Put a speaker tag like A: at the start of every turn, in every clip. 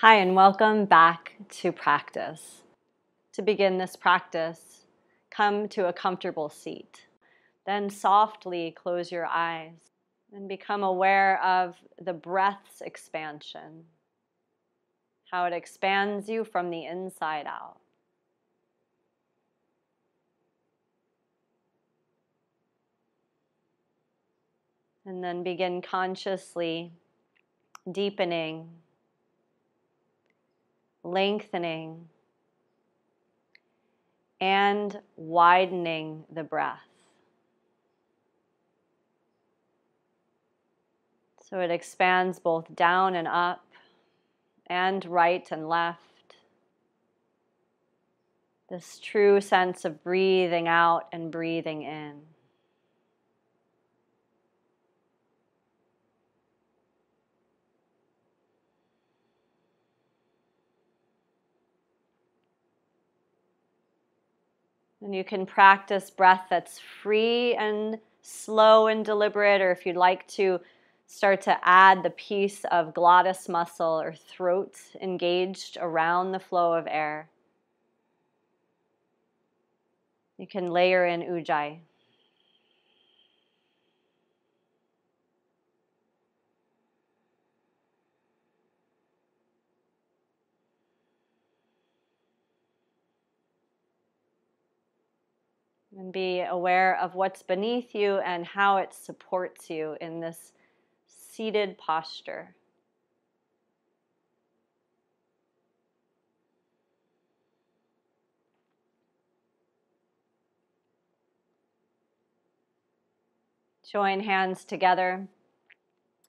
A: Hi, and welcome back to practice. To begin this practice, come to a comfortable seat. Then softly close your eyes and become aware of the breath's expansion, how it expands you from the inside out. And then begin consciously deepening, lengthening, and widening the breath. So it expands both down and up, and right and left. This true sense of breathing out and breathing in. And you can practice breath that's free and slow and deliberate, or if you'd like to start to add the piece of glottis muscle or throat engaged around the flow of air, you can layer in ujjayi. And be aware of what's beneath you and how it supports you in this seated posture. Join hands together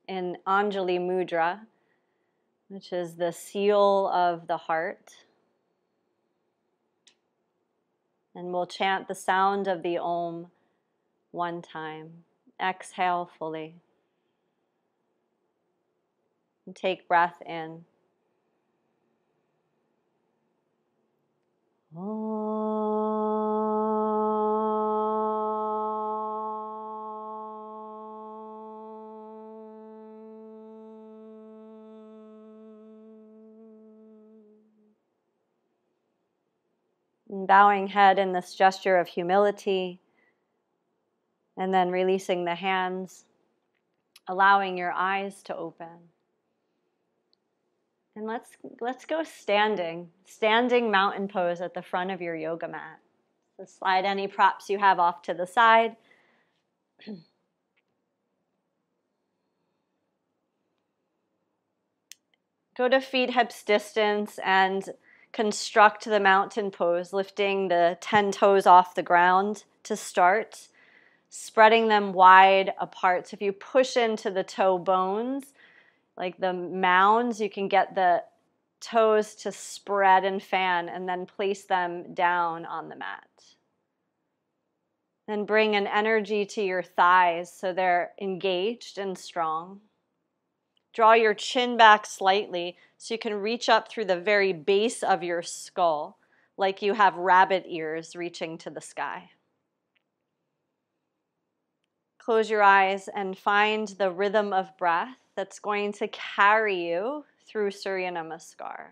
A: in Anjali Mudra, which is the seal of the heart. And we'll chant the sound of the Om one time. Exhale fully. And take breath in. And bowing head in this gesture of humility, and then releasing the hands, allowing your eyes to open. And let's go standing mountain pose at the front of your yoga mat. So slide any props you have off to the side. Go to feet hips distance and construct the mountain pose, lifting the 10 toes off the ground to start, spreading them wide apart. So if you push into the toe bones, like the mounds, you can get the toes to spread and fan, and then place them down on the mat. Then bring an energy to your thighs so they're engaged and strong. Draw your chin back slightly so you can reach up through the very base of your skull, like you have rabbit ears reaching to the sky. Close your eyes and find the rhythm of breath that's going to carry you through Surya Namaskar.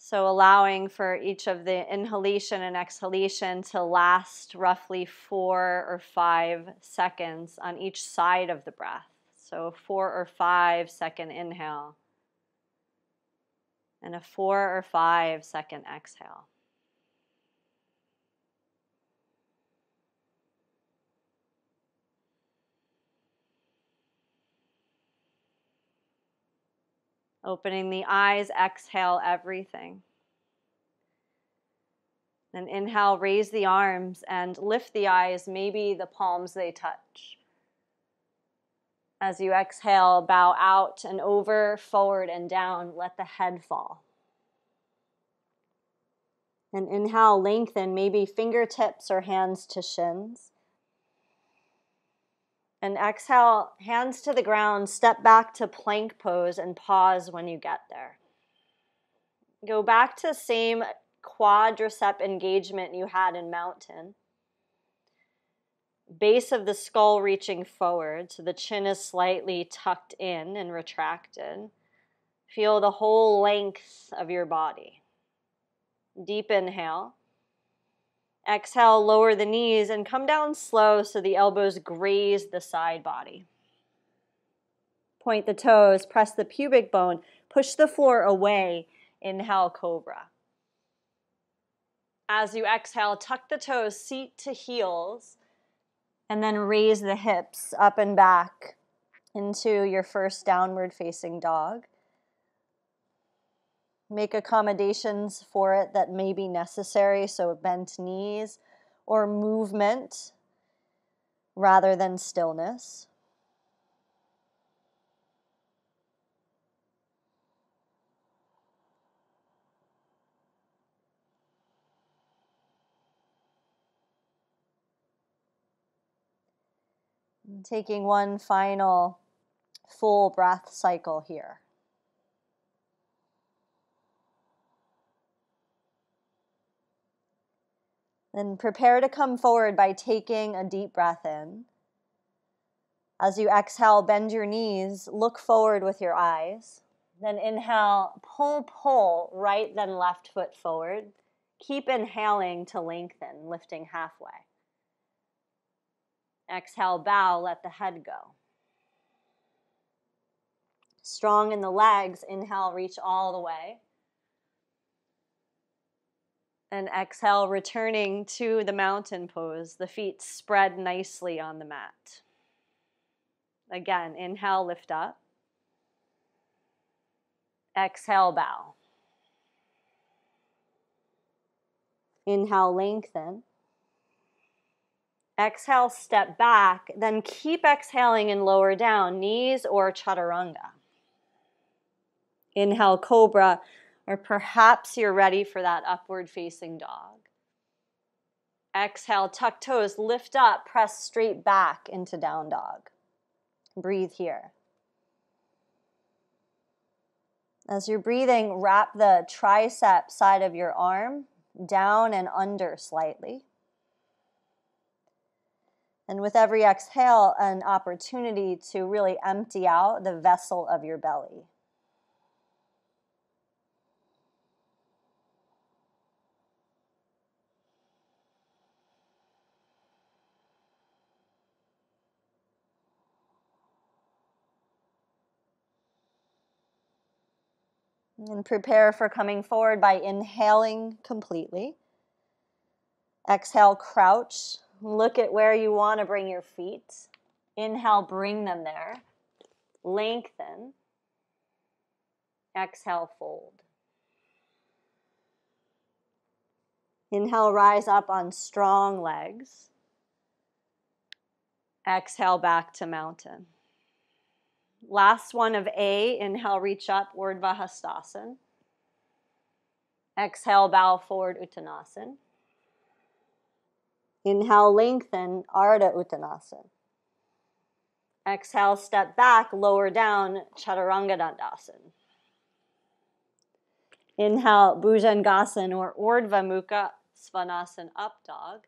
A: So allowing for each of the inhalation and exhalation to last roughly 4 or 5 seconds on each side of the breath. So 4 or 5 second inhale and a 4 or 5 second exhale. Opening the eyes, exhale everything. Then inhale, raise the arms and lift the eyes, maybe the palms they touch. As you exhale, bow out and over, forward and down, let the head fall. And inhale, lengthen, maybe fingertips or hands to shins. And exhale, hands to the ground, step back to plank pose and pause when you get there. Go back to same quadricep engagement you had in mountain. Base of the skull reaching forward, so the chin is slightly tucked in and retracted. Feel the whole length of your body. Deep inhale. Exhale, lower the knees and come down slow so the elbows graze the side body. Point the toes, press the pubic bone, push the floor away. Inhale, cobra. As you exhale, tuck the toes, seat to heels, and then raise the hips up and back into your first downward facing dog. Make accommodations for it that may be necessary, so bent knees or movement rather than stillness. And taking one final full breath cycle here. Then prepare to come forward by taking a deep breath in. As you exhale, bend your knees, look forward with your eyes. Then inhale, pull, right then left foot forward. Keep inhaling to lengthen, lifting halfway. Exhale, bow, let the head go. Strong in the legs, inhale, reach all the way. And exhale, returning to the mountain pose, the feet spread nicely on the mat. Again, inhale, lift up. Exhale, bow. Inhale, lengthen. Exhale, step back, then keep exhaling and lower down, knees or chaturanga. Inhale, cobra, or perhaps you're ready for that upward facing dog. Exhale, tuck toes, lift up, press straight back into down dog. Breathe here. As you're breathing, wrap the tricep side of your arm down and under slightly. And with every exhale, an opportunity to really empty out the vessel of your belly. And prepare for coming forward by inhaling completely. Exhale, crouch. Look at where you want to bring your feet. Inhale, bring them there. Lengthen. Exhale, fold. Inhale, rise up on strong legs. Exhale, back to mountain. Last one of A, inhale, reach up, Urdhva Hastasana. Exhale, bow forward, Uttanasana. Inhale, lengthen, Ardha Uttanasana. Exhale, step back, lower down, Chaturanga Dandasana. Inhale, Bhujangasana or Urdhva Mukha Svanasana, up dog.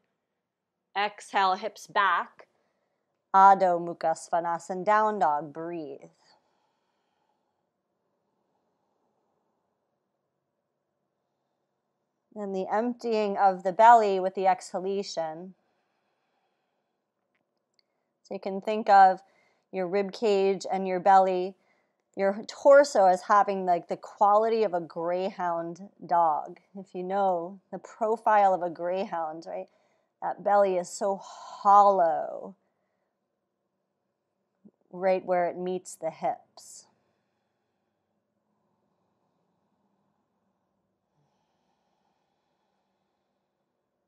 A: Exhale, hips back, Adho Mukha Svanasana, down dog, breathe. And the emptying of the belly with the exhalation. So you can think of your rib cage and your belly, your torso as having like the quality of a greyhound dog. If you know the profile of a greyhound, right? That belly is so hollow, right where it meets the hips.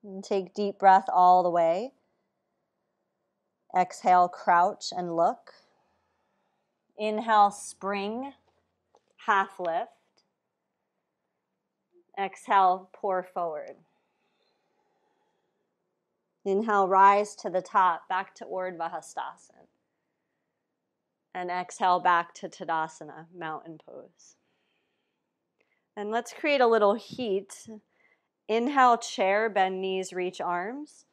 A: And take deep breath all the way. Exhale, crouch and look. Inhale, spring, half lift. Exhale, pour forward. Inhale, rise to the top, back to Urdhva Hastasana. And exhale, back to Tadasana, mountain pose. And let's create a little heat. Inhale, chair, bend knees, reach arms.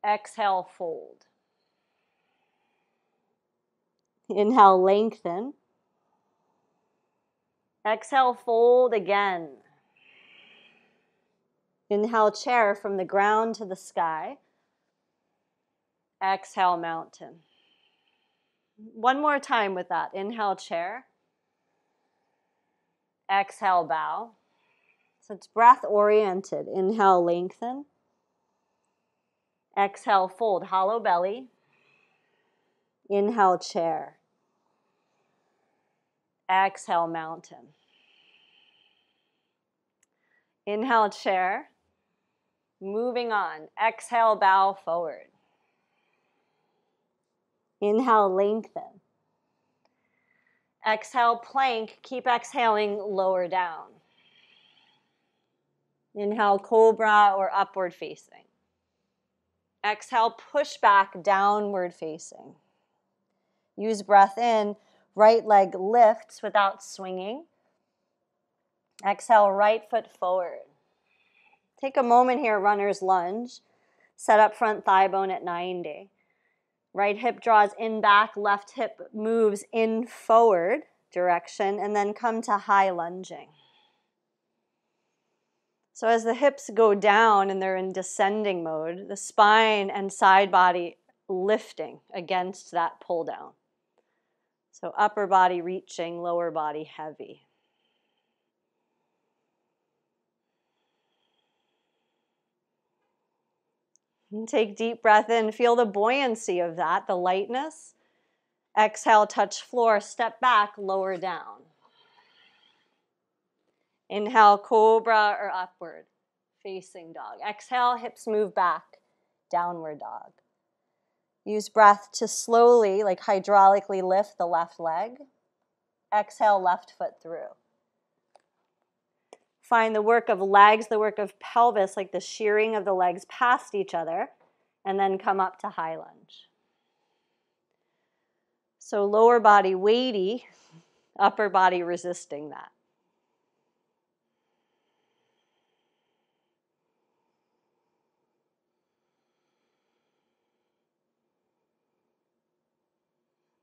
A: Exhale, fold. Inhale, lengthen. Exhale, fold again. Inhale, chair from the ground to the sky. Exhale, mountain. One more time with that. Inhale, chair. Exhale, bow. So it's breath oriented. Inhale, lengthen. Exhale, fold, hollow belly. Inhale, chair. Exhale, mountain. Inhale, chair. Moving on. Exhale, bow forward. Inhale, lengthen. Exhale, plank. Keep exhaling, lower down. Inhale, cobra or upward facing. Exhale, push back, downward facing. Use breath in, right leg lifts without swinging. Exhale, right foot forward. Take a moment here, runner's lunge. Set up front thigh bone at 90. Right hip draws in back, left hip moves in forward direction, and then come to high lunging. So as the hips go down and they're in descending mode, the spine and side body lifting against that pull down. So upper body reaching, lower body heavy. And take deep breath in. Feel the buoyancy of that, the lightness. Exhale, touch floor, step back, lower down. Inhale, cobra or upward facing dog. Exhale, hips move back, downward dog. Use breath to slowly, like hydraulically lift the left leg. Exhale, left foot through. Find the work of legs, the work of pelvis, like the shearing of the legs past each other, and then come up to high lunge. So lower body weighty, upper body resisting that.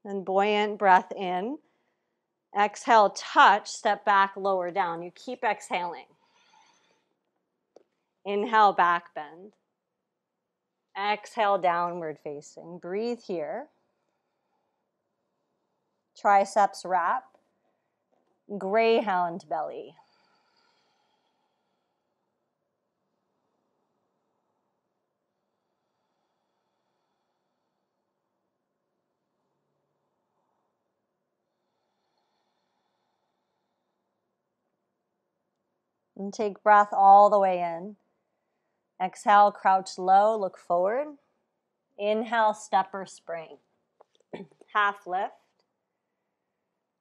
A: And buoyant breath in. Exhale, touch, step back, lower down. You keep exhaling. Inhale, back bend. Exhale, downward facing. Breathe here. Triceps wrap. Greyhound belly. And take breath all the way in. Exhale, crouch low, look forward. Inhale, stepper spring. Half lift.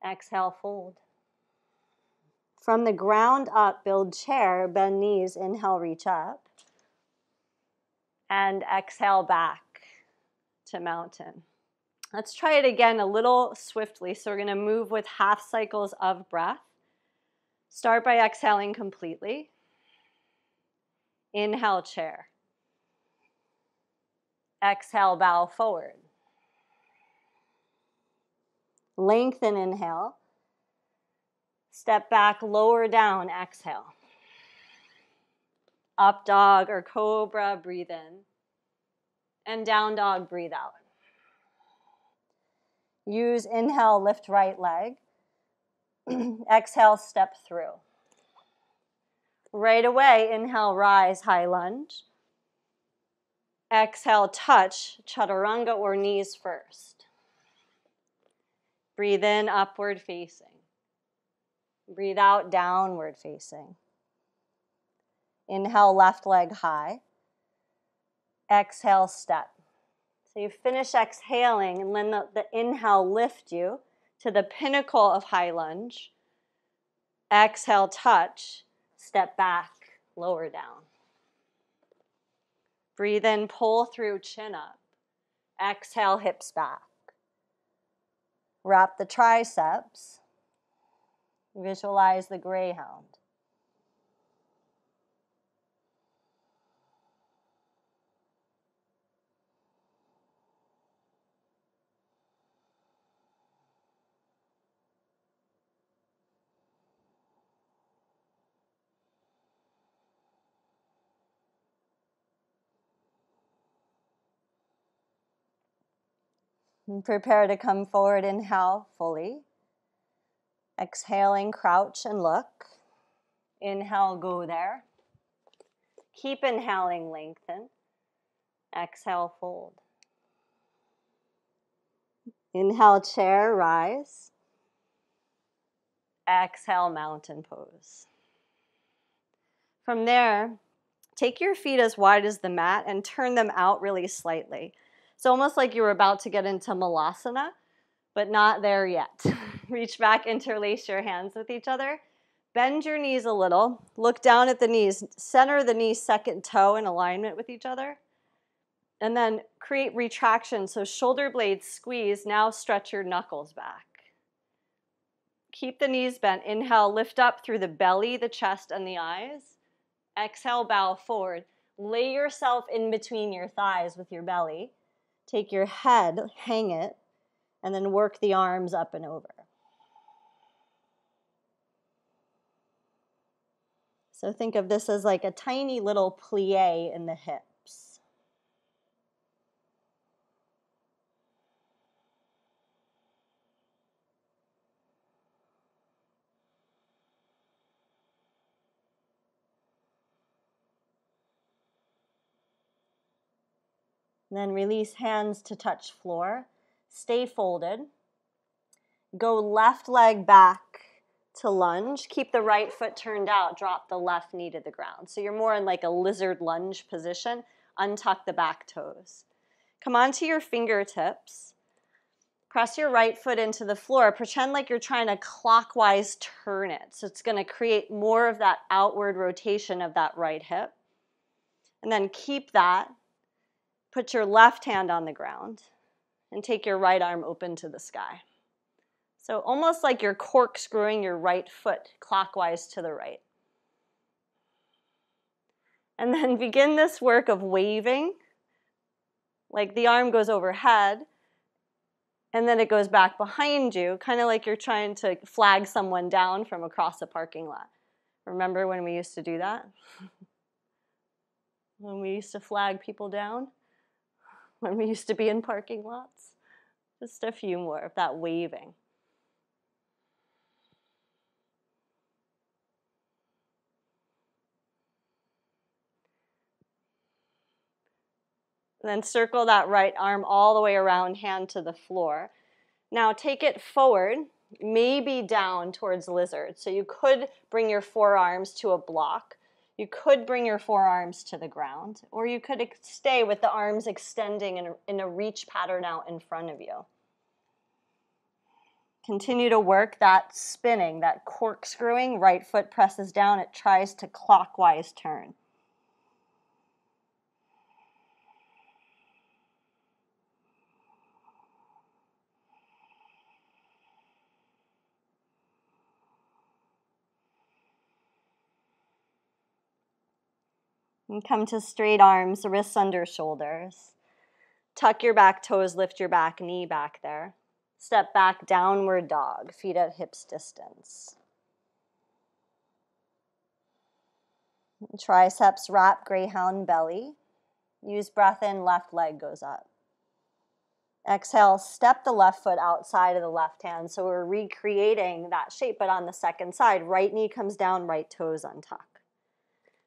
A: Exhale, fold. From the ground up, build chair, bend knees, inhale, reach up. And exhale back to mountain. Let's try it again a little swiftly. So we're going to move with half cycles of breath. Start by exhaling completely. Inhale, chair. Exhale, bow forward. Lengthen, inhale. Step back, lower down, exhale. Up dog or cobra, breathe in. And down dog, breathe out. Use inhale, lift right leg. Exhale, step through. Right away, inhale, rise, high lunge. Exhale, touch, chaturanga or knees first. Breathe in, upward facing. Breathe out, downward facing. Inhale, left leg high. Exhale, step. So you finish exhaling and then the inhale lift you to the pinnacle of high lunge. Exhale, touch, step back, lower down. Breathe in, pull through, chin up. Exhale, hips back. Wrap the triceps. Visualize the greyhound. And prepare to come forward. Inhale fully. Exhaling, crouch and look. Inhale, go there. Keep inhaling, lengthen. Exhale, fold. Inhale, chair, rise. Exhale, mountain pose. From there, take your feet as wide as the mat and turn them out really slightly. It's almost like you were about to get into malasana, but not there yet. Reach back, interlace your hands with each other. Bend your knees a little. Look down at the knees. Center the knee, second toe in alignment with each other. And then create retraction. So shoulder blades squeeze. Now stretch your knuckles back. Keep the knees bent. Inhale, lift up through the belly, the chest, and the eyes. Exhale, bow forward. Lay yourself in between your thighs with your belly. Take your head, hang it, and then work the arms up and over. So think of this as like a tiny little plie in the hips. Then release hands to touch floor. Stay folded. Go left leg back to lunge. Keep the right foot turned out. Drop the left knee to the ground. So you're more in like a lizard lunge position. Untuck the back toes. Come onto your fingertips. Press your right foot into the floor. Pretend like you're trying to clockwise turn it. So it's going to create more of that outward rotation of that right hip. And then keep that. Put your left hand on the ground and take your right arm open to the sky. So almost like you're corkscrewing your right foot clockwise to the right. And then begin this work of waving, like the arm goes overhead, and then it goes back behind you, kind of like you're trying to flag someone down from across a parking lot. Remember when we used to do that? When we used to flag people down? When we used to be in parking lots? Just a few more of that waving. And then circle that right arm all the way around, hand to the floor. Now take it forward, maybe down towards lizard. So you could bring your forearms to a block. You could bring your forearms to the ground, or you could stay with the arms extending in a reach pattern out in front of you. Continue to work that spinning, that corkscrewing. Right foot presses down. It tries to clockwise turn. And come to straight arms, wrists under shoulders. Tuck your back toes, lift your back knee back there. Step back, downward dog, feet at hips distance. Triceps wrap, greyhound belly. Use breath in, left leg goes up. Exhale, step the left foot outside of the left hand. So we're recreating that shape, but on the second side. Right knee comes down, right toes untuck.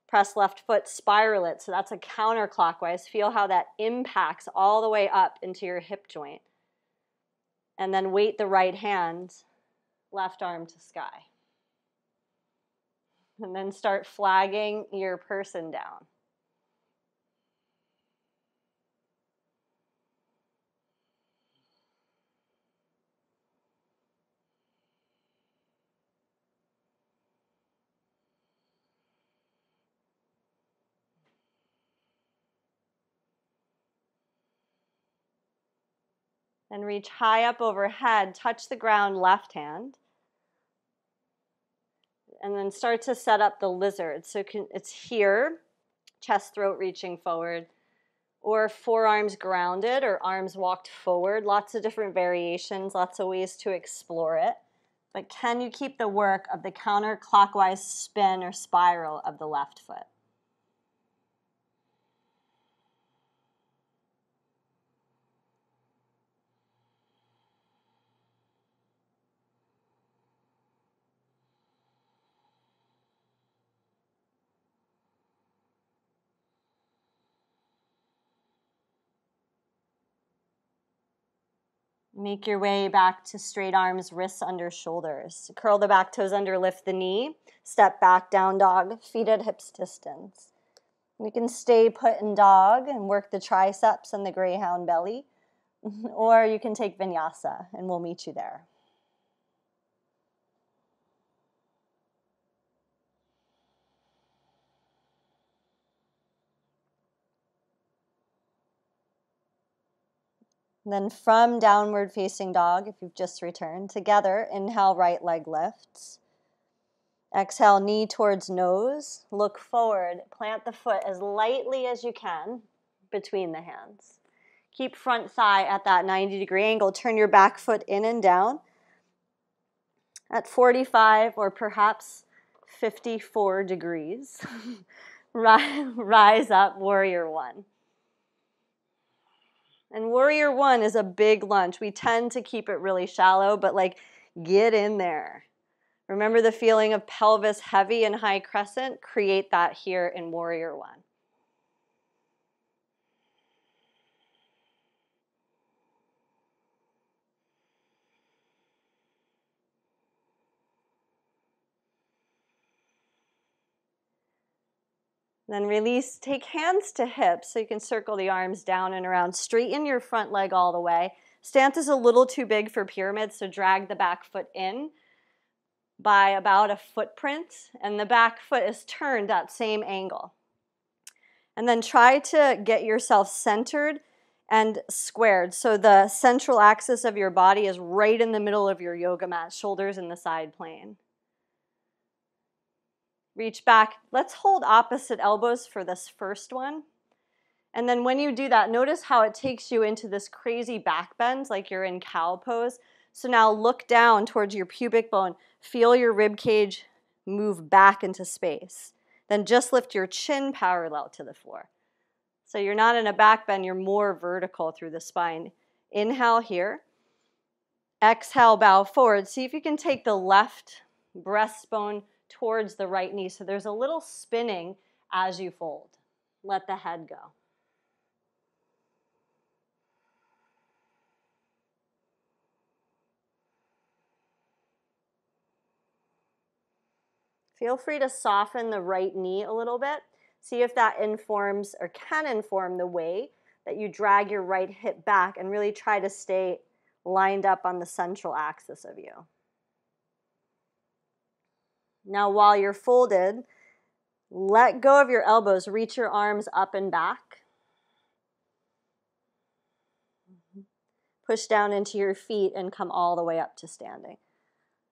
A: Press left foot, spiral it. So that's a counterclockwise. Feel how that impacts all the way up into your hip joint. And then weight the right hand, left arm to sky. And then start flagging your person down. And reach high up overhead, touch the ground, left hand. And then start to set up the lizard. So it's here, chest, throat reaching forward, or forearms grounded or arms walked forward. Lots of different variations, lots of ways to explore it. But can you keep the work of the counterclockwise spin or spiral of the left foot? Make your way back to straight arms, wrists under shoulders. Curl the back toes under, lift the knee. Step back, down dog, feet at hips distance. You can stay put in dog and work the triceps and the greyhound belly, or you can take vinyasa and we'll meet you there. Then from downward facing dog, if you've just returned, together, inhale, right leg lifts. Exhale, knee towards nose. Look forward. Plant the foot as lightly as you can between the hands. Keep front thigh at that 90-degree angle. Turn your back foot in and down. At 45 or perhaps 54 degrees, rise up, warrior one. And warrior one is a big lunge. We tend to keep it really shallow, but like get in there. Remember the feeling of pelvis heavy and high crescent? Create that here in warrior one. Then release, take hands to hips so you can circle the arms down and around. Straighten your front leg all the way. Stance is a little too big for pyramid, so drag the back foot in by about a footprint, and the back foot is turned that same angle. And then try to get yourself centered and squared. So the central axis of your body is right in the middle of your yoga mat, shoulders in the side plane. Reach back. Let's hold opposite elbows for this first one. And then when you do that, notice how it takes you into this crazy back bend, like you're in cow pose. So now look down towards your pubic bone. Feel your rib cage move back into space. Then just lift your chin parallel to the floor. So you're not in a back bend, you're more vertical through the spine. Inhale here. Exhale, bow forward. See if you can take the left breastbone towards the right knee. So there's a little spinning as you fold. Let the head go. Feel free to soften the right knee a little bit. See if that informs or can inform the way that you drag your right hip back and really try to stay lined up on the central axis of you. Now while you're folded, let go of your elbows, reach your arms up and back. Push down into your feet and come all the way up to standing.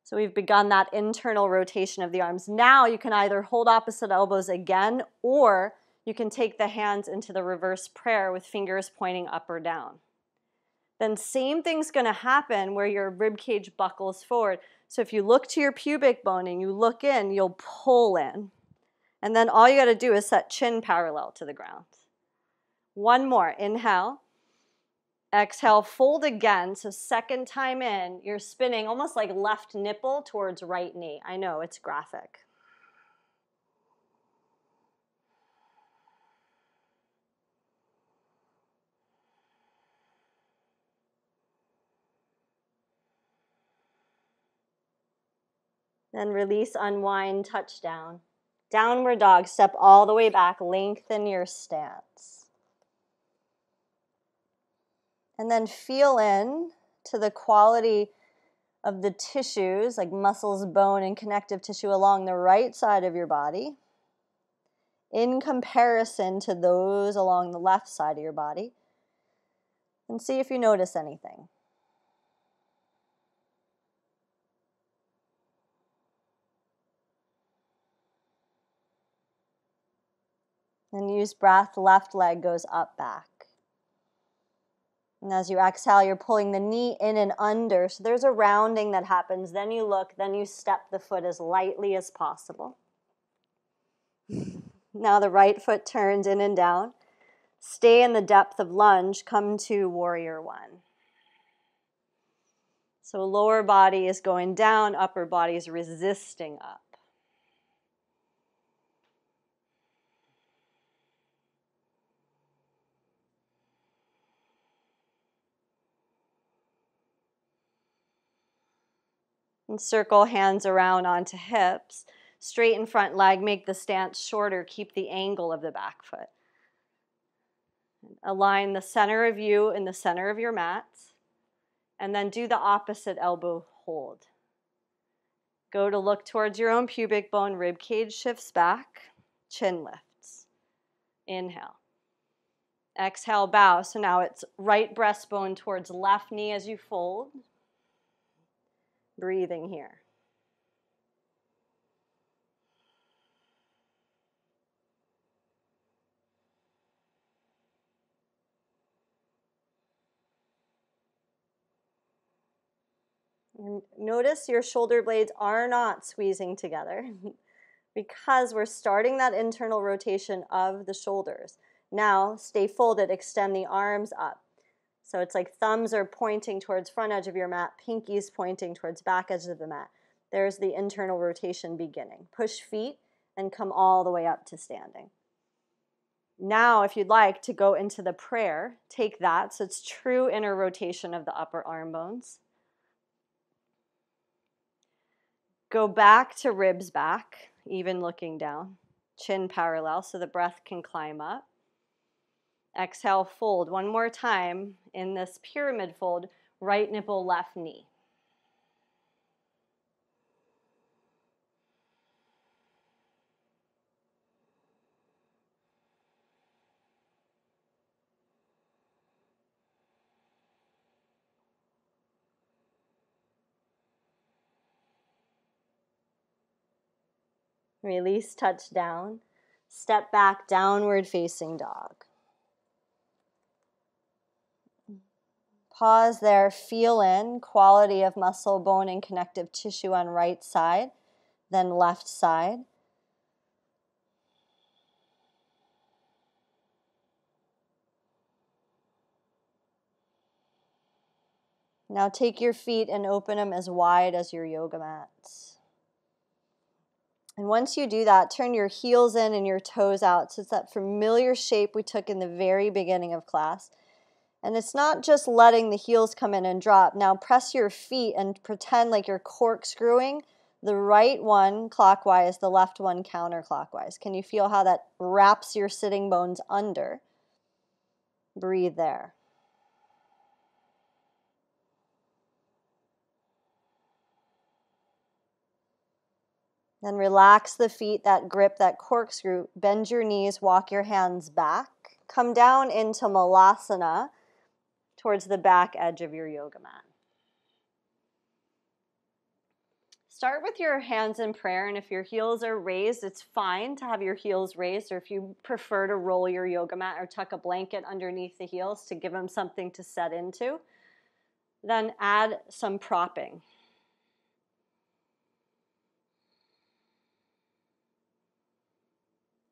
A: So we've begun that internal rotation of the arms. Now you can either hold opposite elbows again, or you can take the hands into the reverse prayer with fingers pointing up or down. Then same thing's going to happen where your rib cage buckles forward. So if you look to your pubic bone and you look in, you'll pull in. And then all you got to do is set chin parallel to the ground. One more. Inhale. Exhale, fold again. So second time in, you're spinning almost like left nipple towards right knee. I know, it's graphic. Then release, unwind, touchdown. Downward dog, step all the way back, lengthen your stance. And then feel in to the quality of the tissues, like muscles, bone, and connective tissue along the right side of your body in comparison to those along the left side of your body. And see if you notice anything. Then use breath, left leg goes up, back. And as you exhale, you're pulling the knee in and under. So there's a rounding that happens. Then you look, then you step the foot as lightly as possible. Now the right foot turns in and down. Stay in the depth of lunge. Come to warrior one. So lower body is going down, upper body is resisting up. And circle hands around onto hips. Straighten front leg, make the stance shorter, keep the angle of the back foot. Align the center of you in the center of your mat. And then do the opposite elbow hold. Go to look towards your own pubic bone, rib cage shifts back, chin lifts. Inhale. Exhale, bow. So now it's right breastbone towards left knee as you fold. Breathing here. And notice your shoulder blades are not squeezing together because we're starting that internal rotation of the shoulders. Now, stay folded, extend the arms up. So it's like thumbs are pointing towards front edge of your mat, pinkies pointing towards back edge of the mat. There's the internal rotation beginning. Push feet and come all the way up to standing. Now, if you'd like to go into the prayer, take that. So it's true inner rotation of the upper arm bones. Go back to ribs back, even looking down. Chin parallel so the breath can climb up. Exhale, fold. One more time in this pyramid fold, right nipple, left knee. Release, touch down. Step back, downward facing dog. Pause there, feel in, quality of muscle, bone, and connective tissue on right side, then left side. Now take your feet and open them as wide as your yoga mats. And once you do that, turn your heels in and your toes out. So it's that familiar shape we took in the very beginning of class. And it's not just letting the heels come in and drop. Now press your feet and pretend like you're corkscrewing the right one clockwise, the left one counterclockwise. Can you feel how that wraps your sitting bones under? Breathe there. Then relax the feet, that grip, that corkscrew. Bend your knees, walk your hands back. Come down into Malasana towards the back edge of your yoga mat. Start with your hands in prayer, and if your heels are raised, it's fine to have your heels raised, or if you prefer to roll your yoga mat or tuck a blanket underneath the heels to give them something to set into, then add some propping.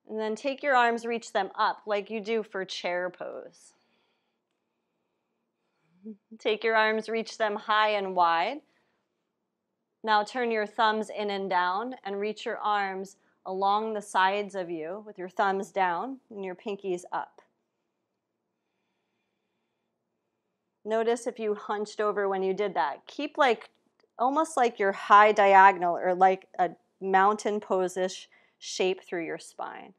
A: And then take your arms, reach them up like you do for chair pose. Take your arms, reach them high and wide. Now turn your thumbs in and down and reach your arms along the sides of you with your thumbs down and your pinkies up. Notice if you hunched over when you did that. Keep like almost like your high diagonal or like a mountain pose-ish shape through your spine.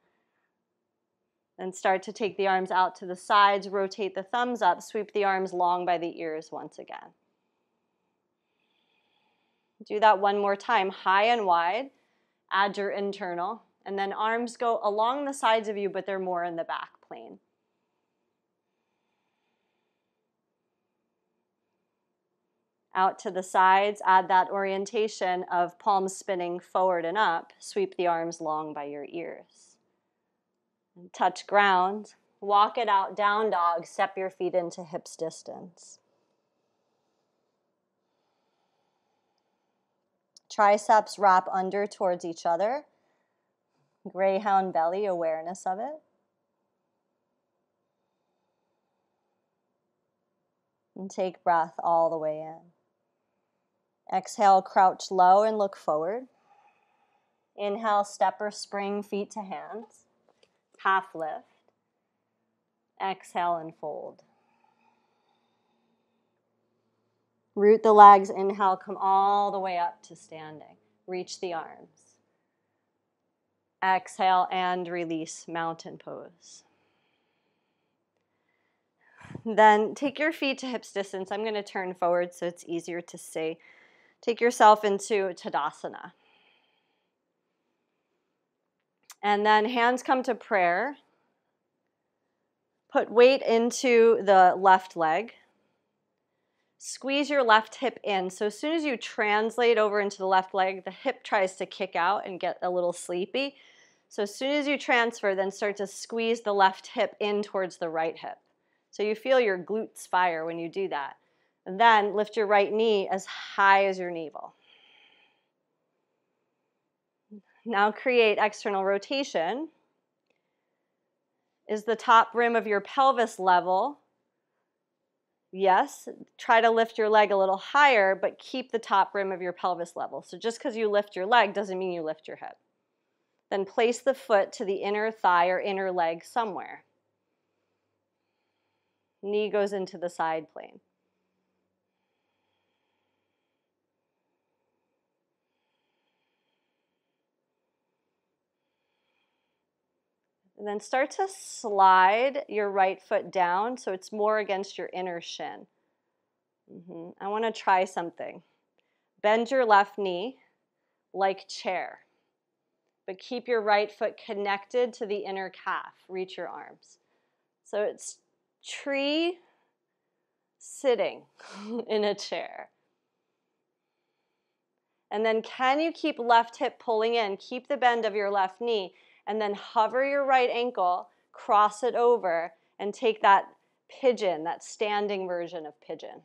A: And start to take the arms out to the sides, rotate the thumbs up, sweep the arms long by the ears once again. Do that one more time, high and wide. Add your internal, and then arms go along the sides of you, but they're more in the back plane. Out to the sides, add that orientation of palms spinning forward and up. Sweep the arms long by your ears. And touch ground. Walk it out, down dog. Step your feet into hips distance. Triceps wrap under towards each other. Greyhound belly, awareness of it. And take breath all the way in. Exhale, crouch low and look forward. Inhale, step or spring, feet to hands. Half lift. Exhale and fold. Root the legs, inhale, come all the way up to standing. Reach the arms. Exhale and release, mountain pose. Then take your feet to hips distance. I'm going to turn forward so it's easier to see. Take yourself into Tadasana. And then hands come to prayer. Put weight into the left leg. Squeeze your left hip in. So as soon as you translate over into the left leg, the hip tries to kick out and get a little sleepy. So as soon as you transfer, then start to squeeze the left hip in towards the right hip. So you feel your glutes fire when you do that. And then lift your right knee as high as your navel. Now create external rotation. Is the top rim of your pelvis level? Yes. Try to lift your leg a little higher, but keep the top rim of your pelvis level. So just because you lift your leg doesn't mean you lift your hip. Then place the foot to the inner thigh or inner leg somewhere. Knee goes into the side plane. And then start to slide your right foot down so it's more against your inner shin. I want to try something. Bend your left knee like chair, but keep your right foot connected to the inner calf. Reach your arms. So it's tree sitting in a chair. And then can you keep left hip pulling in? Keep the bend of your left knee, and then hover your right ankle, cross it over, and take that pigeon, that standing version of pigeon.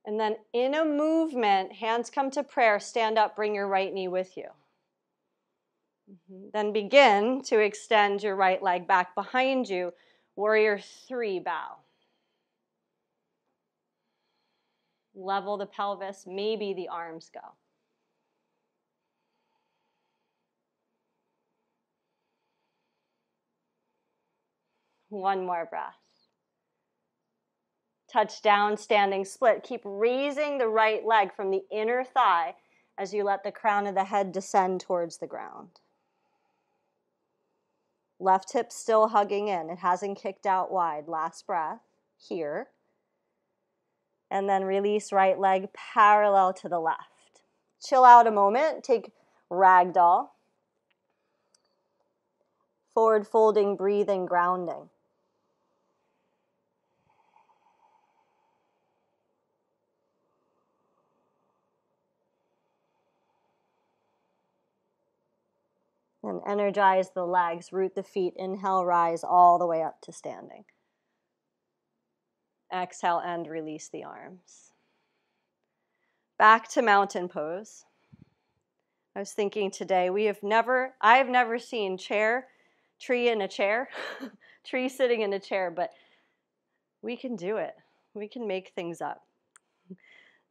A: And then in a movement, hands come to prayer, stand up, bring your right knee with you. Then begin to extend your right leg back behind you. Warrior 3, bow. Level the pelvis, maybe the arms go. One more breath. Touch down, standing split. Keep raising the right leg from the inner thigh as you let the crown of the head descend towards the ground. Left hip still hugging in. It hasn't kicked out wide. Last breath here. And then release right leg parallel to the left. Chill out a moment. Take ragdoll. Forward folding, breathing, grounding. And energize the legs, root the feet, inhale, rise all the way up to standing. Exhale and release the arms. Back to mountain pose. I was thinking today, I have never seen tree in a chair, tree sitting in a chair, but we can do it. We can make things up.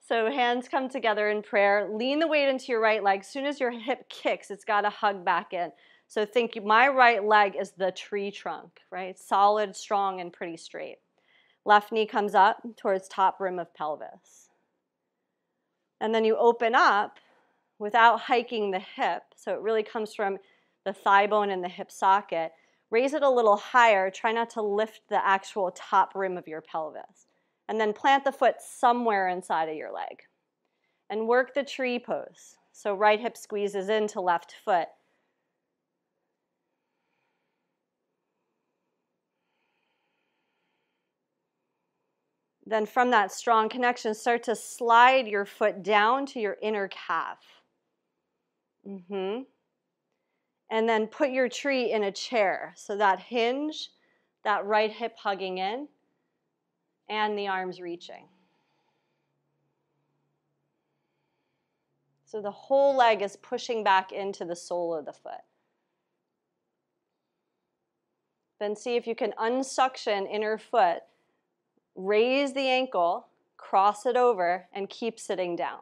A: So hands come together in prayer. Lean the weight into your right leg. As soon as your hip kicks, it's got to hug back in. So think my right leg is the tree trunk, right? Solid, strong, and pretty straight. Left knee comes up towards top rim of pelvis. And then you open up without hiking the hip. So it really comes from the thigh bone and the hip socket. Raise it a little higher. Try not to lift the actual top rim of your pelvis. And then plant the foot somewhere inside of your leg. And work the tree pose. So right hip squeezes into left foot. Then from that strong connection, start to slide your foot down to your inner calf. And then put your tree in a chair. So that hinge, that right hip hugging in, and the arms reaching. So the whole leg is pushing back into the sole of the foot. Then see if you can unsuction inner foot, raise the ankle, cross it over, and keep sitting down.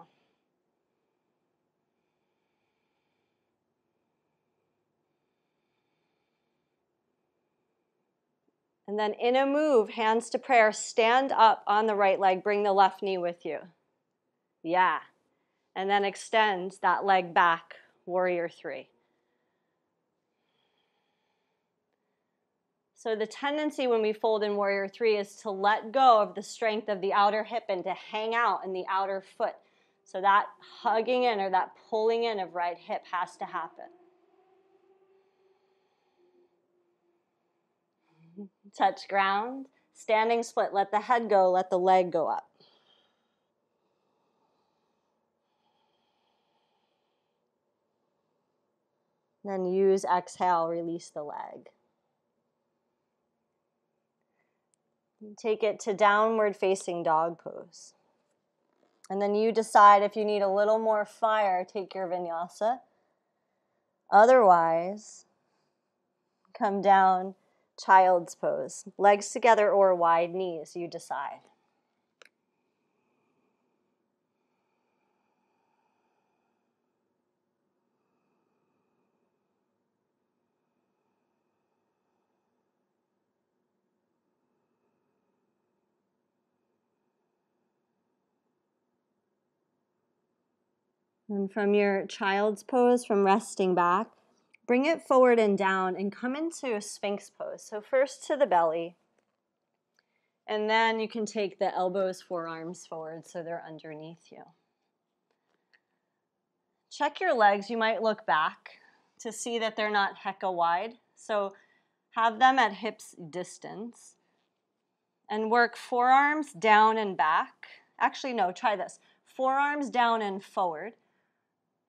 A: And then in a move, hands to prayer, stand up on the right leg, bring the left knee with you. Yeah. And then extend that leg back, warrior three. So the tendency when we fold in warrior three is to let go of the strength of the outer hip and to hang out in the outer foot. So that hugging in or that pulling in of right hip has to happen. Touch ground, standing split, let the head go, let the leg go up. Then use exhale, release the leg. Take it to downward facing dog pose. And then you decide if you need a little more fire, take your vinyasa. Otherwise, come down, child's pose. Legs together or wide knees, you decide. And from your child's pose, from resting back, bring it forward and down and come into a sphinx pose. So first to the belly, and then you can take the elbows, forearms forward so they're underneath you. Check your legs. You might look back to see that they're not hecka wide. So have them at hips distance. And work forearms down and back. Actually, no, try this. Forearms down and forward.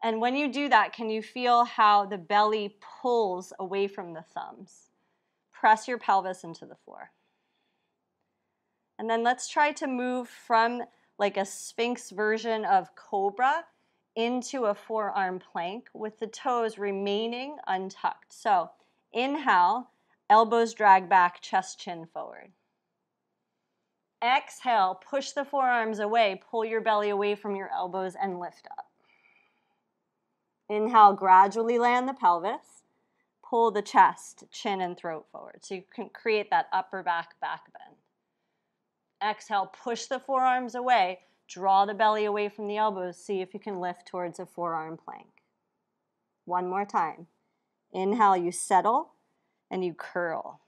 A: And when you do that, can you feel how the belly pulls away from the thumbs? Press your pelvis into the floor. And then let's try to move from like a sphinx version of cobra into a forearm plank with the toes remaining untucked. So inhale, elbows drag back, chest chin forward. Exhale, push the forearms away, pull your belly away from your elbows and lift up. Inhale, gradually land the pelvis. Pull the chest, chin, and throat forward. So you can create that upper back bend. Exhale, push the forearms away. Draw the belly away from the elbows. See if you can lift towards a forearm plank. One more time. Inhale, you settle and you curl.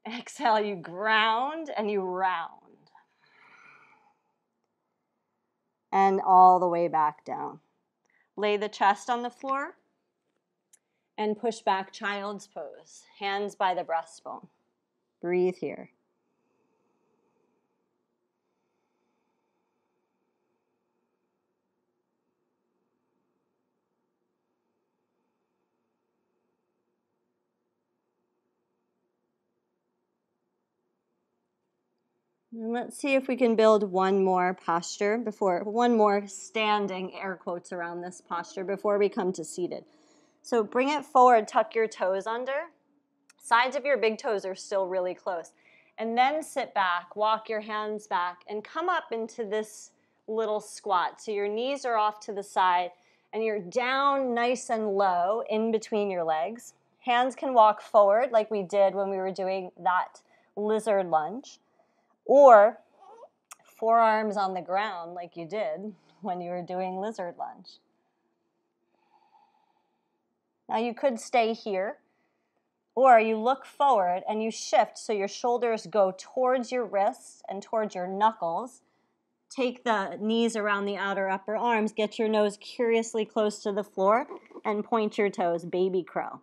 A: Exhale, you ground and you round. And all the way back down. Lay the chest on the floor and push back child's pose. Hands by the breastbone. Breathe here. And let's see if we can build one more posture one more standing, air quotes around this posture before we come to seated. So bring it forward, tuck your toes under. Sides of your big toes are still really close. And then sit back, walk your hands back, and come up into this little squat. So your knees are off to the side, and you're down nice and low in between your legs. Hands can walk forward like we did when we were doing that lizard lunge. Or forearms on the ground like you did when you were doing lizard lunge. Now you could stay here, or you look forward and you shift so your shoulders go towards your wrists and towards your knuckles. Take the knees around the outer upper arms, get your nose curiously close to the floor, and point your toes, baby crow.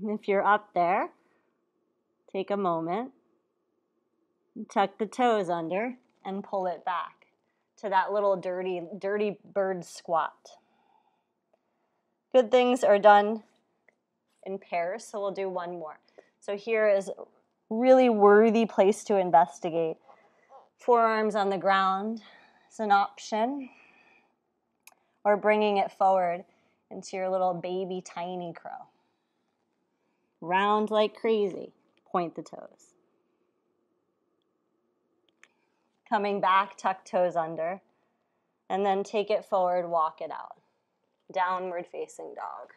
A: If you're up there, take a moment, tuck the toes under, and pull it back to that little dirty bird squat. Good things are done in pairs, so we'll do one more. So here is a really worthy place to investigate. Forearms on the ground is an option, or bringing it forward into your little baby tiny crow. Round like crazy, point the toes. Coming back, tuck toes under, and then take it forward, walk it out. Downward facing dog.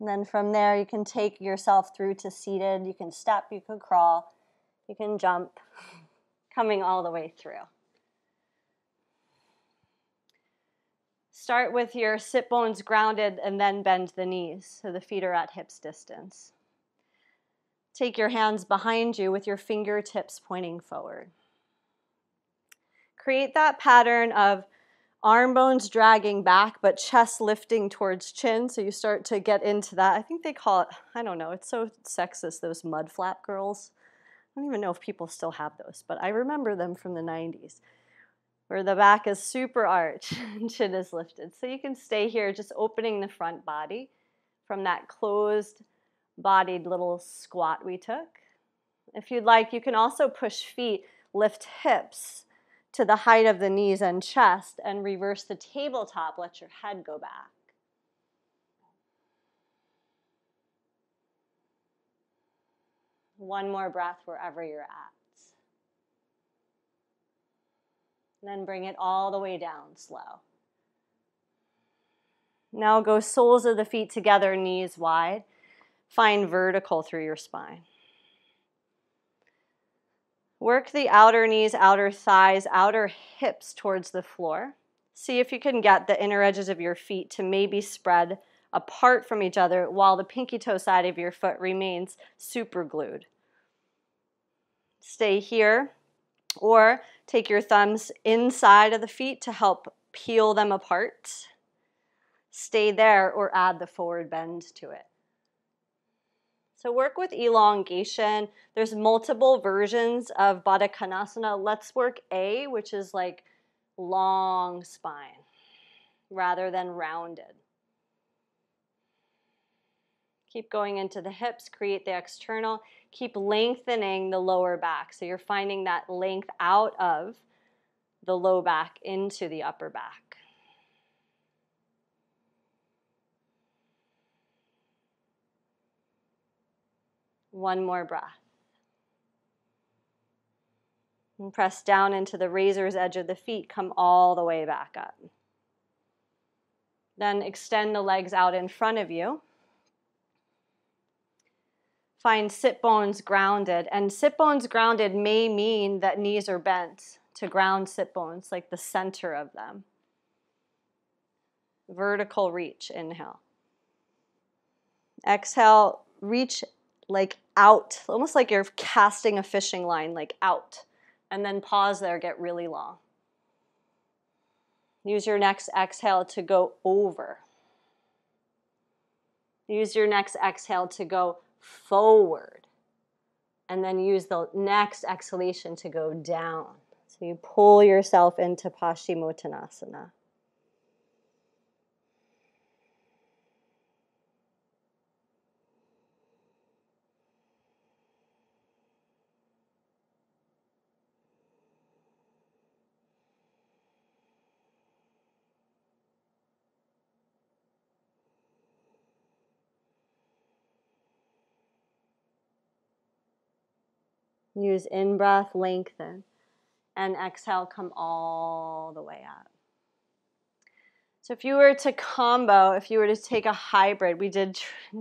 A: And then from there, you can take yourself through to seated. You can step, you can crawl, you can jump, coming all the way through. Start with your sit bones grounded and then bend the knees so the feet are at hips distance. Take your hands behind you with your fingertips pointing forward. Create that pattern of arm bones dragging back, but chest lifting towards chin. So you start to get into that. I think they call it, I don't know, it's so sexist, those mud flap girls. I don't even know if people still have those, but I remember them from the 90s, where the back is super arched and chin is lifted. So you can stay here just opening the front body from that closed bodied little squat we took. If you'd like, you can also push feet, lift hips to the height of the knees and chest, and reverse the tabletop. Let your head go back. One more breath wherever you're at. And then bring it all the way down slow. Now go soles of the feet together, knees wide. Find vertical through your spine. Work the outer knees, outer thighs, outer hips towards the floor. See if you can get the inner edges of your feet to maybe spread apart from each other while the pinky toe side of your foot remains super glued. Stay here, or take your thumbs inside of the feet to help peel them apart. Stay there or add the forward bend to it. So work with elongation. There's multiple versions of Baddha Konasana. Let's work A, which is like long spine rather than rounded. Keep going into the hips, create the external. Keep lengthening the lower back. So you're finding that length out of the low back into the upper back. One more breath. And press down into the razor's edge of the feet. Come all the way back up. Then extend the legs out in front of you. Find sit bones grounded. And sit bones grounded may mean that knees are bent to ground sit bones, like the center of them. Vertical reach, inhale. Exhale, reach like out, almost like you're casting a fishing line, like out. And then pause there, get really long. Use your next exhale to go over. Use your next exhale to go forward. And then use the next exhalation to go down. So you pull yourself into Paschimottanasana. Use in-breath, lengthen, and exhale, come all the way up. So if you were to combo, if you were to take a hybrid, we did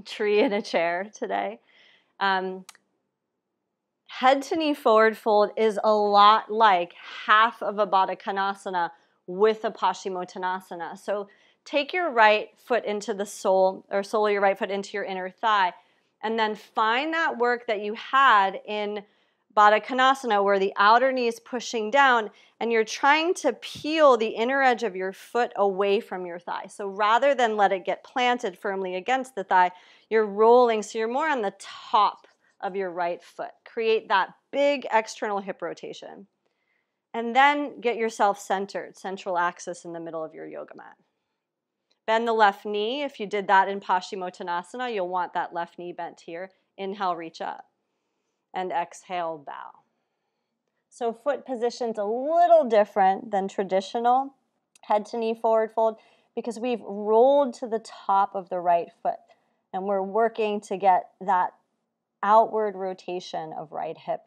A: tree in a chair today. Head to knee forward fold is a lot like half of a Baddha Konasana with a Paschimottanasana. So take your right foot into the sole, or sole of your right foot into your inner thigh, and then find that work that you had in Baddha Konasana, where the outer knee is pushing down and you're trying to peel the inner edge of your foot away from your thigh. So rather than let it get planted firmly against the thigh, you're rolling, so you're more on the top of your right foot. Create that big external hip rotation. And then get yourself centered, central axis in the middle of your yoga mat. Bend the left knee. If you did that in Paschimottanasana, you'll want that left knee bent here. Inhale, reach up. And exhale, bow. So foot position's a little different than traditional head to knee forward fold because we've rolled to the top of the right foot and we're working to get that outward rotation of right hip.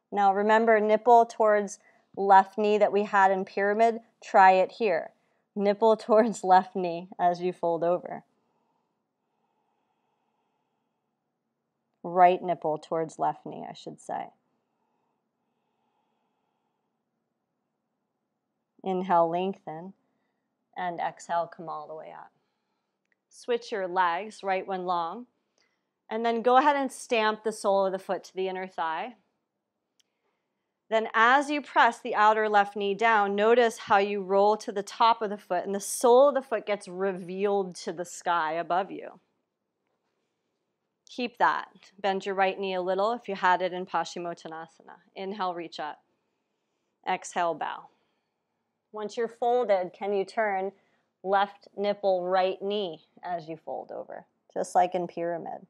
A: Now remember, nipple towards left knee that we had in pyramid, try it here. Nipple towards left knee as you fold over. Right nipple towards left knee, I should say. Inhale, lengthen, and exhale, come all the way up. Switch your legs, right one long, and then go ahead and stamp the sole of the foot to the inner thigh. Then as you press the outer left knee down, notice how you roll to the top of the foot and the sole of the foot gets revealed to the sky above you. Keep that. Bend your right knee a little if you had it in Paschimottanasana. Inhale, reach up. Exhale, bow. Once you're folded, can you turn left nipple, right knee as you fold over, just like in pyramid.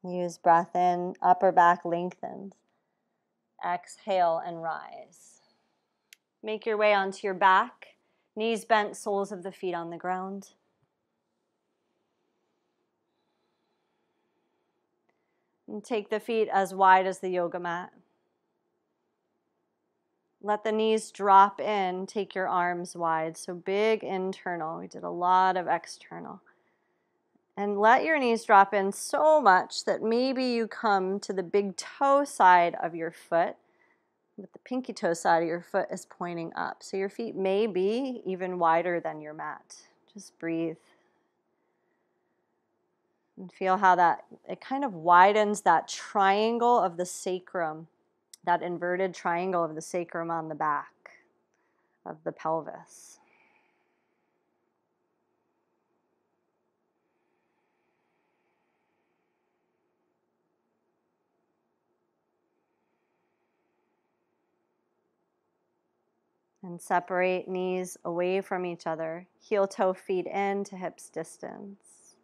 A: Use breath in, upper back lengthens. Exhale and rise. Make your way onto your back, knees bent, soles of the feet on the ground. And take the feet as wide as the yoga mat. Let the knees drop in, take your arms wide. So big internal, we did a lot of external. And let your knees drop in so much that maybe you come to the big toe side of your foot, but the pinky toe side of your foot is pointing up. So your feet may be even wider than your mat. Just breathe. And feel how it kind of widens that triangle of the sacrum, that inverted triangle of the sacrum on the back of the pelvis. And separate knees away from each other. Heel toe feet in to hips distance.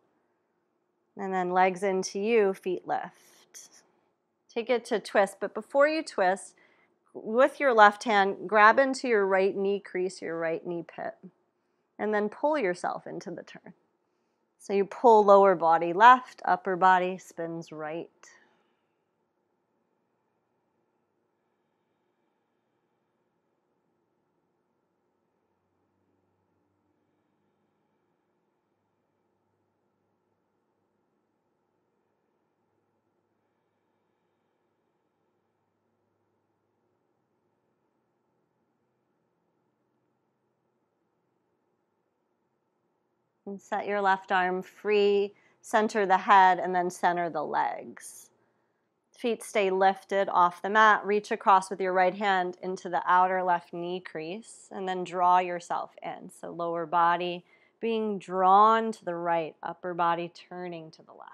A: And then legs into you, feet lift. Take it to twist, but before you twist, with your left hand, grab into your right knee crease, your right knee pit, and then pull yourself into the turn. So you pull lower body left, upper body spins right. And set your left arm free, center the head, and then center the legs. Feet stay lifted off the mat. Reach across with your right hand into the outer left knee crease, and then draw yourself in. So lower body being drawn to the right, upper body turning to the left.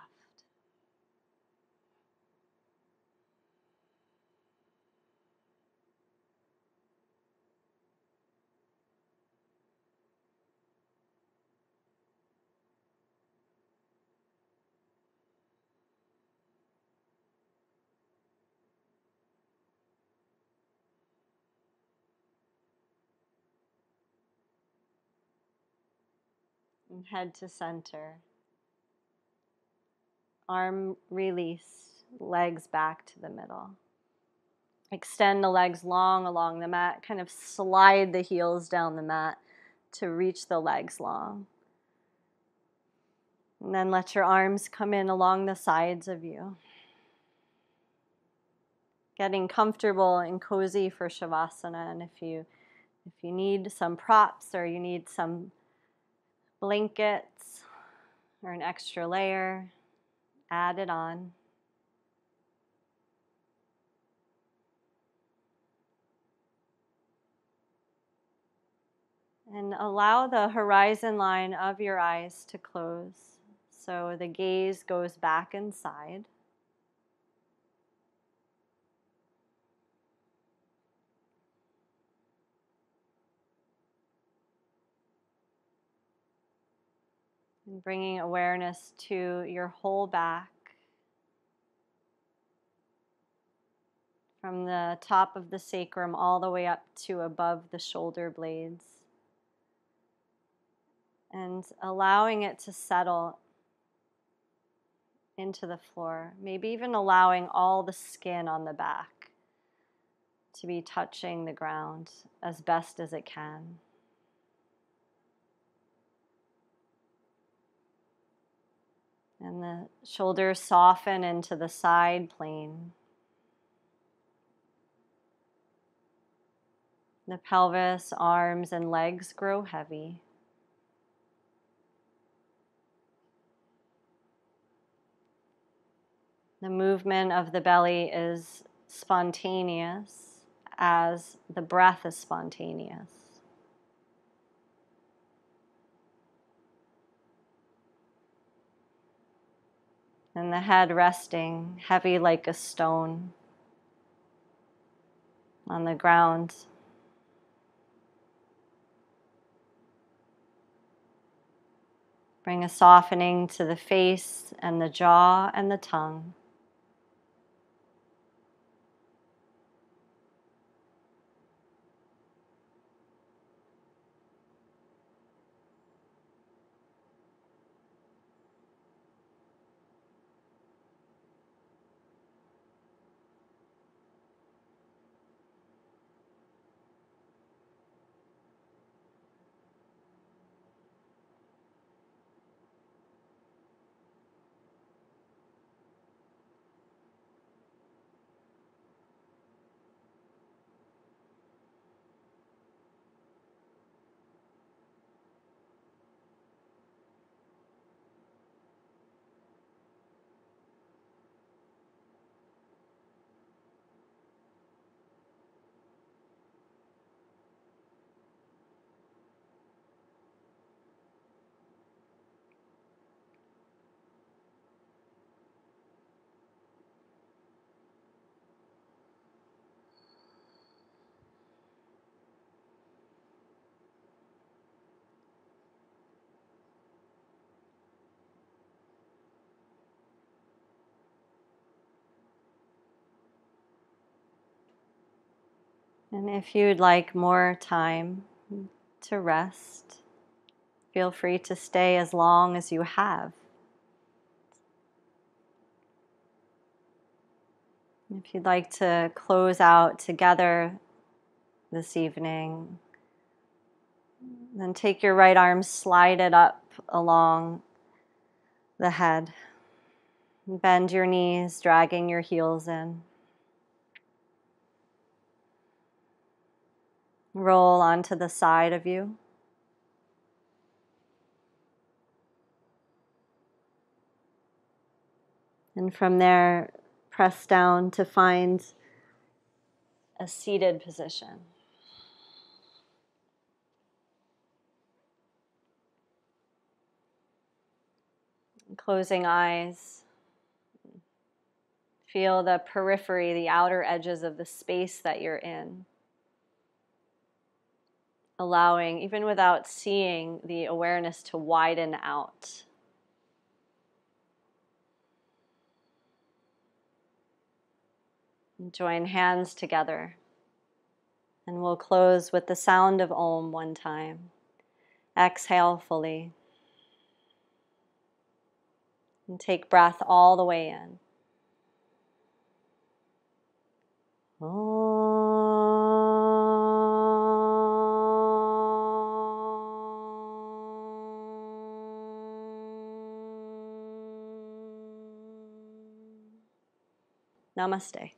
A: And head to center. Arm release, legs back to the middle. Extend the legs long along the mat, kind of slide the heels down the mat to reach the legs long. And then let your arms come in along the sides of you. Getting comfortable and cozy for Shavasana, and if you need some props or you need some blankets or an extra layer, add it on. And allow the horizon line of your eyes to close so the gaze goes back inside. And bringing awareness to your whole back, from the top of the sacrum all the way up to above the shoulder blades. And allowing it to settle into the floor. Maybe even allowing all the skin on the back to be touching the ground as best as it can. And the shoulders soften into the side plane. The pelvis, arms, and legs grow heavy. The movement of the belly is spontaneous as the breath is spontaneous. And the head resting heavy like a stone on the ground. Bring a softening to the face and the jaw and the tongue. And if you'd like more time to rest, feel free to stay as long as you have. If you'd like to close out together this evening, then take your right arm, slide it up along the head. Bend your knees, dragging your heels in. Roll onto the side of you. And from there, press down to find a seated position. Closing eyes. Feel the periphery, the outer edges of the space that you're in. Allowing, even without seeing, the awareness to widen out. Join hands together. And we'll close with the sound of Om one time. Exhale fully. And take breath all the way in. Om. Namaste.